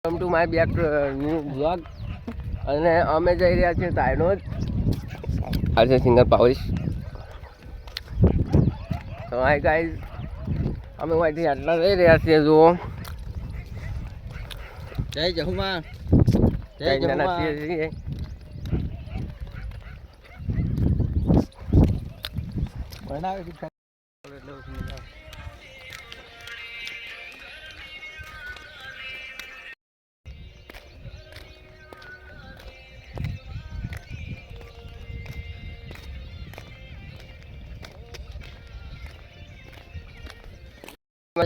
welcome to my back new blog અને અમે જઈ રહ્યા છીએ તાયનોદ આજે સિંગર પાવરીશ તો હાય ગાઈઝ અમે અહીંથી આટલા જઈ રહ્યા છીએ જુઓ જય જહુમા જય જહુમા છીએ બનાવે છે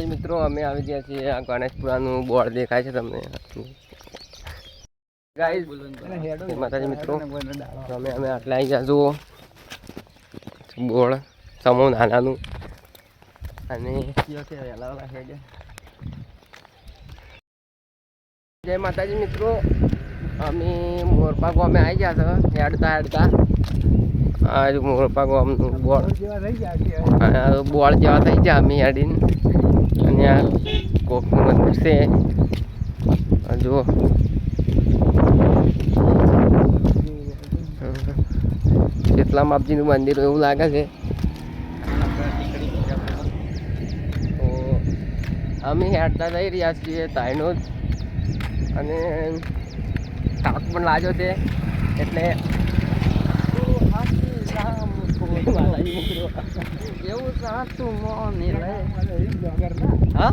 મિત્રો અમે આવી ગયા છીએ આ ગણેશપુરાનું બોર્ડ દેખાય છે તમને ગાઈઝ માતાજી મિત્રો અમે આટલા આવી ગયા જુઓ બોર્ડ સમૂહ નાનાનું અને જય માતાજી મિત્રો અમે મોરપા ગામે આવી ગયા છે હેડતા આ મોરપા ગામનું બોર્ડ બોર્ડ જેવા થઈ ગયા અમે હેડીને અને આ કોકનું મંદિર છે જુઓ શીતલા માપજીનું મંદિર એવું લાગે છે તો અમે હેડતા જઈ રહ્યા છીએ તાયનોદ અને થાક પણ લાગ્યો છે એટલે એવું સાચું મોને હા